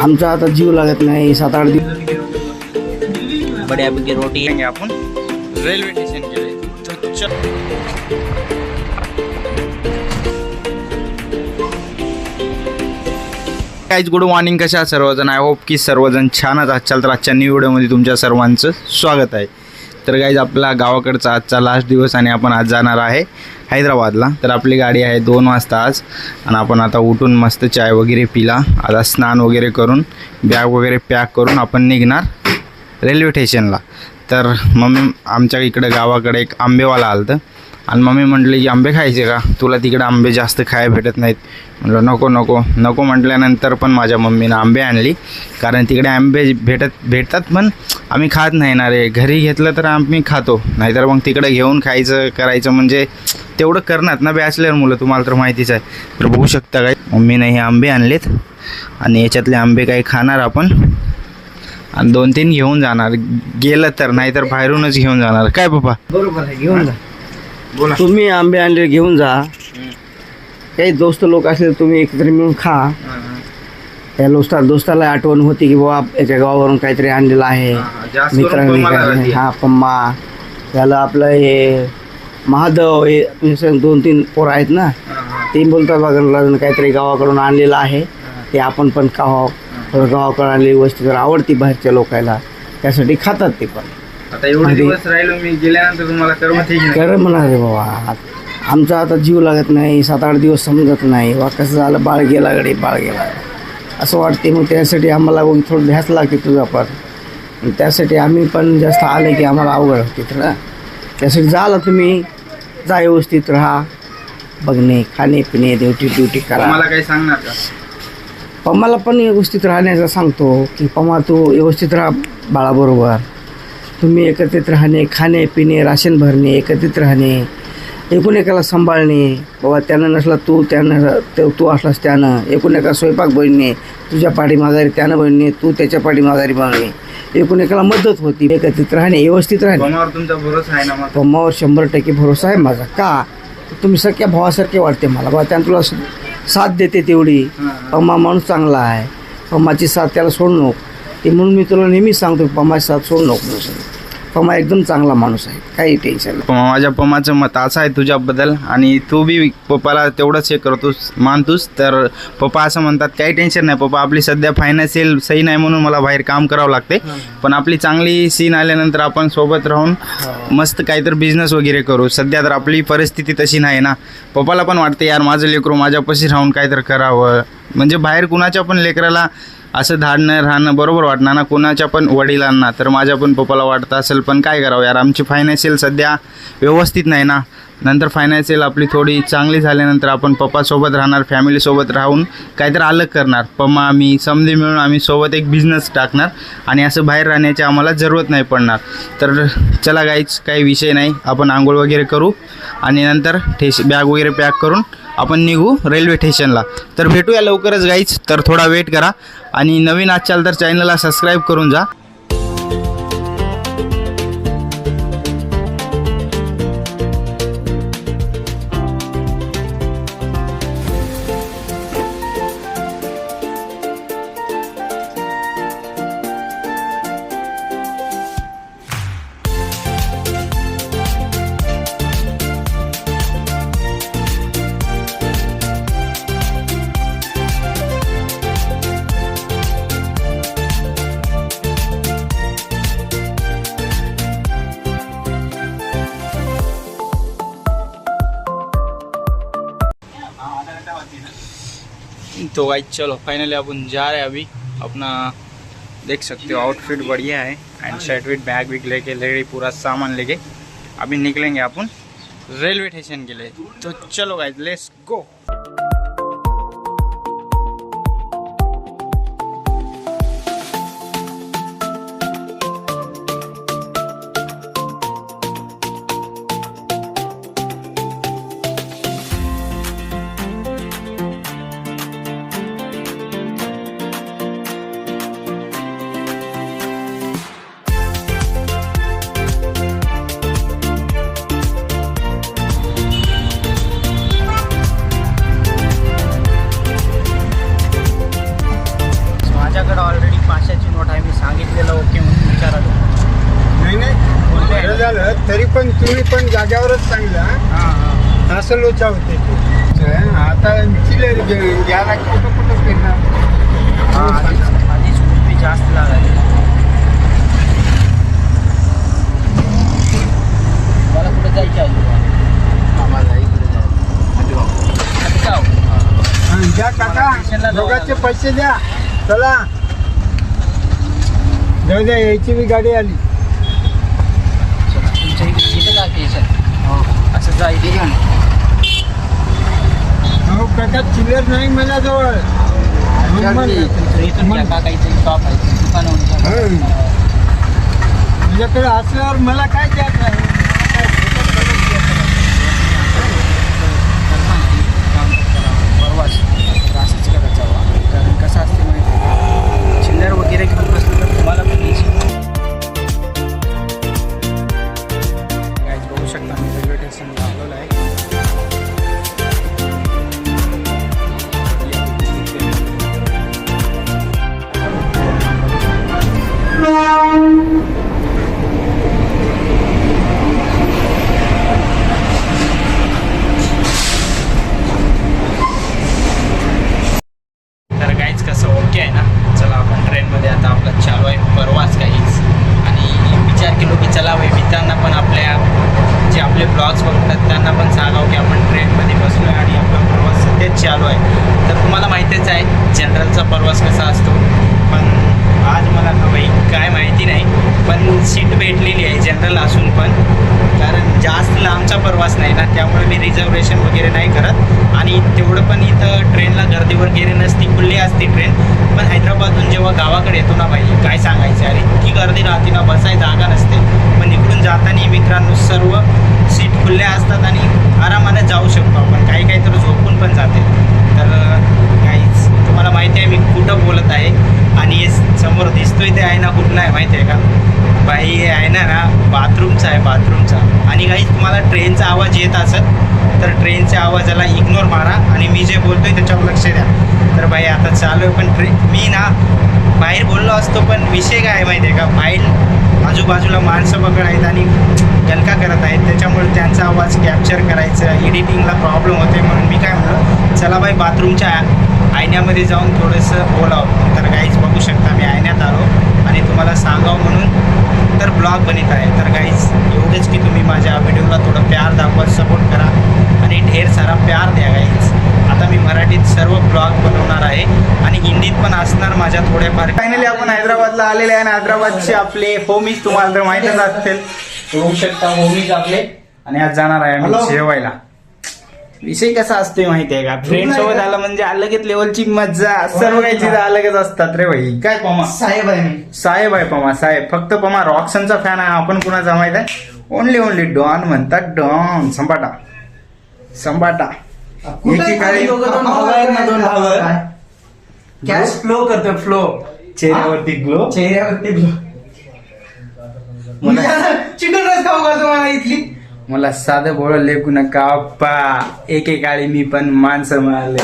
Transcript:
आमचा आता जीव लागत नाही 7-8 दिवस बड्यापैकी रोटी खाएंगे आपण रेल्वे स्टेशन के लिए तो चल गाइस गुड मॉर्निंग. कशा आहात सर्वजण. आय होप की सर्वजण छानच आजच्या तर आजच्या न्यू व्हिडिओमध्ये तुमच्या सर्वांचं स्वागत आहे. तर गाइस आपला गावाकडचा आजचा लास्ट दिवस आणि आपण आज जाणार आहे हैदराबादला. तर आपली गाडी आहे 2 वाजता आज आणि आपण आता उठून मस्त चाय वगैरे पिला, आता स्नान वगैरे करून बॅग वगैरे पॅक करून आपण निघणार रेल्वे स्टेशनला. तर मम्मी आमच्या इकडे गावाकडे एक आंबेवाला आलं आणि मम्मी म्हटली की आंबे खायचे का, तुला तिकडे आंबे जास्त खायला भेटत नाहीत. म्हटलं नको नको नको म्हटल्यानंतर पण माझ्या मम्मीनं आंबे आणली, कारण तिकडे आंबे भेटतात पण आम्ही खात नाही ना रे. घरी घेतलं तर आम्ही खातो, नाहीतर मग तिकडे घेऊन खायचं करायचं म्हणजे तेवढं करणार ना बॅचलर मुलं, तुम्हाला तर माहितीच आहे. तर बघू शकता काय मम्मीनं हे आंबे आणलेत आणि याच्यातले आंबे काही खाणार आपण आणि 2-3 घेऊन जाणार गेलं तर, नाहीतर बाहेरूनच घेऊन जाणार. काय पप्पा? बरोबर आहे, घेऊन जा. बोला. तुम्ही आंबे आणले घेऊन जा. काही दोस्त लोक असले तुम्ही एकत्र मिळून खा. त्या दोस्ताला आठवण होती की बाबा याच्या गावावरून काहीतरी आणलेलं आहे मित्रांनी. हा पम्मा त्याला आपलं हे महादेव हे 2-3 पोरं आहेत ना, ते बोलतात बघा काहीतरी गावाकडून आणलेलं आहे ते आपण पण खावं. गावाकडून आणलेली वस्तू जर आवडती बाहेरच्या लोकांना, त्यासाठी खातात ते पण. आता एवढे दिवस राहिलो मी, गेल्यानंतर तुम्हाला कर म्हणा रे बाबा. आमचा आता जीव लागत नाही 7-8 दिवस समजत नाही बा कसं झालं, बाळ गेला गडे बाळ गेला असं वाटते. मग त्यासाठी आम्हाला थोडं ध्यास लागते तुझा पण, त्यासाठी आम्ही पण जास्त आले की आम्हाला अवघड होते. तर त्यासाठी झालं तुम्ही जा, व्यवस्थित राहा, बघणे खाणे पिणे ड्युटी करा. मला काही सांगणार का? पम्माला पण व्यवस्थित राहण्याचं सांगतो की पम्मा तू व्यवस्थित राहा बाळाबरोबर. तुम्ही एकत्रित राहणे, खाणे पिणे राशन भरणे, एकत्रित राहणे, एकूण एकाला सांभाळणे. बाबा त्यानं नसला तू, त्यानं तू असलास त्यानं, एकूण एका स्वयंपाक बनणे, तुझ्या पाठीमाघारी त्यानं बनणे, तू त्याच्या पाठीमाघारी बनणे, एकूण एकाला मदत होती. एकत्रित राहणे, व्यवस्थित राहणे. पम्मावर तुमचा भरोसा आहे ना? पम्मावर 100% भरोसा आहे माझा. का तुम्ही सख्या भावासारखे वाटते मला बा, त्यानं तुला साथ देते तेवढी. पम्मा माणूस चांगला आहे, पम्माची साथ त्याला सोडू नको. ते म्हणून मी तुला नेहमीच सांगतो पम्माची साथ सोडू नको. पम्मा एकदम चांगला माणूस आहे, काही टेन्शन नाही. माझ्या पम्माचं मत असं आहे तुझ्याबद्दल, आणि तू बी पप्पाला तेवढंच हे करतोस मानतोस. तर पप्पा असं म्हणतात काही टेन्शन नाही पप्पा, आपली सध्या फायनान्शियल सही नाही म्हणून मला बाहेर काम करावं लागते, पण आपली चांगली सीन आल्यानंतर आपण सोबत राहून मस्त काहीतरी बिझनेस वगैरे करू. सध्या तर आपली परिस्थिती तशी नाही ना. पप्पाला पण वाटते यार माझं लेकरू माझ्यापाशी राहून काहीतरी करावं, म्हणजे बाहेर कुणाच्या पण लेकराला असं धाडणं राहणं बरोबर वाटणार ना, कोणाच्या पण वडिलांना. तर माझ्या पण पप्पाला वाटतं असेल, पण काय करावं यार, आमची फायनान्शियल सध्या व्यवस्थित नाही ना. नंतर फायनान्शियल आपली थोडी चांगली झाल्यानंतर आपण पप्पासोबत राहणार, फॅमिलीसोबत राहून काहीतरी अलग करणार. पम्मा आम्ही समधी मिळून आम्ही सोबत एक बिझनेस टाकणार आणि असं बाहेर राहण्याची आम्हाला जरूरत नाही पडणार. तर चला गाईच काही विषय नाही, आपण आंघोळ वगैरे करू आणि नंतर बॅग वगैरे पॅक करून आपण निघू रेल्वे स्टेशनला. तर भेटूया लवकरच गाईच, तर थोडा वेट करा आणि नवीन असाल तर चॅनलला सबस्क्राईब करून जा. तो गाइस चलो फाइनली अपन जा रहे हैं अभी. अपना देख सकते हो आउटफिट बढ़िया है and shirt with bag wig लेके लेके पूरा सामान लेके अभी निकलेंगे अपन रेलवे स्टेशन के लिए. तो चलो गाइस लेट्स गो. पण तुम्ही पण जाग्यावरच चांगला असं लोचा होते ते. आता चिल्लर घ्यायला कुठं कुठं फिरणार. आधीच खूप जास्त लागायचे. मला कुठं जायचं आम्हाला इकडे जायचं. द्या काका दोघांचे पैसे द्या. चला जाऊ द्या, यायची बी गाडी आली. तुमच्या इकडे जाते असं जायचे का? हो काका चिल्लर नाही माझ्याजवळ. इथून काकायचं शॉप आहे दुकान. तुझ्याकडे असल्यावर मला काय द्यायचं आहे. परवाच असंच करायचं हवा. कारण कसं असते माहिती चिल्लर वगैरे घेऊन बसलं तर तुम्हाला पण यायची. बघू शकता मी रेल्वे स्टेशनला आलेलो आहे. तर काहीच कसं ओके आहे ना. चला आपण ट्रेनमध्ये आता आपला चालू आहे परवाच काहीच. आणि विचार केलो की चला भाई मित्रांना पण आपल्या जे आपले ब्लॉग्स बघतात त्यांना पण सांगावं की आपण ट्रेनमध्ये बसलो आहे आणि आपला प्रवास सध्याच चालू आहे. तर तुम्हाला माहितीच आहे जनरलचा प्रवास कसा असतो. पण आज मला भाई काय माहिती नाही पण सीट भेटलेली आहे जनरल असून पण. कारण जास्त लांबचा प्रवास नाही ना त्यामुळे मी रिझर्वेशन वगैरे नाही करत. आणि तेवढं पण इथं ट्रेनला गर्दी वगैरे नसती, खुल्ली असते ट्रेन. पण हैदराबादहून जेव्हा गावाकडे येतो ना भाई काय सांगायचं अरे इतकी गर्दी राहते ना, बसायची जागा नसते. पण इकडून जाताना मित्रांनो सर्व सीट खुल्ल्या असतात आणि आरामाने जाऊ शकतो आपण. काही काही तर झोपून पण जाते. तर काहीच तुम्हाला माहिती आहे मी कुठं बोलत आहे. आणि हे समोर दिसतोय ते आहे ना कुठलं आहे माहिती आहे का बाई. हे आहे ना बाथरूमचा आहे, बाथरूमचा. आणि काही तुम्हाला ट्रेनचा आवाज येत असत तर ट्रेनच्या आवाजाला इग्नोर मारा आणि मी जे बोलतोय त्याच्यावर लक्ष द्या. तर भाई आता चालू आहे पण मी ना बाहेर बोललो असतो पण विषय काय आहे माहिती आहे का. बाहेर आजूबाजूला माणसं बघत आहेत आणि गलका करत आहेत त्याच्यामुळे त्यांचा आवाज कॅप्चर करायचं एडिटिंगला प्रॉब्लेम होते. म्हणून मी काय म्हणलो चला बाई बाथरूमच्या आयण्यामध्ये जाऊन थोडंसं बोलावं. तर काहीच बघू शकता मी आयण्यात आलो आणि तुम्हाला सांगावं म्हणून तर ब्लॉग बनत आहे. तर काहीच एवढंच की तुम्ही माझ्या व्हिडिओला थोडं प्यार दाखवा, सपोर्ट करा आणि ढेर सारा प्यार द्या गाईज. आता मी मराठीत सर्व ब्लॉग बनवणार आहे आणि हिंदीत पण असणार माझ्या थोड्याफार. फायनली आपण हैदराबादला आलेले आहे आणि हैदराबादचे आपले होमीज तुम्हाला तर माहीतच असतील. बघू शकता होमीज आपले. आणि आज जाणार आहे आम्ही जेवायला. विषय कसा असतोय माहिती आहे का फ्रेंड सोबत आलं म्हणजे अलगच लेवलची मज्जा. सर्व काही चीज अलगच असतात रे भाई. काय पमा साहेब आहे मी. साहेब आहे पमा साहेब. फक्त पमा रॉक्सनचा फॅन आहे. आपण कुणाचा माहित आहे ओनली डॉन म्हणतात. डॉन संपाटा संपाटा. एकेकाळी गॅस फ्लो करतो फ्लो. चेहऱ्यावरती ग्लो. चेहऱ्यावरती ग्लो. चिकन रस खाऊ का तुम्हाला इथली. मला साधं बोळ लेखू नका पा. एकेकाळी मी पण माणसं मिळाले.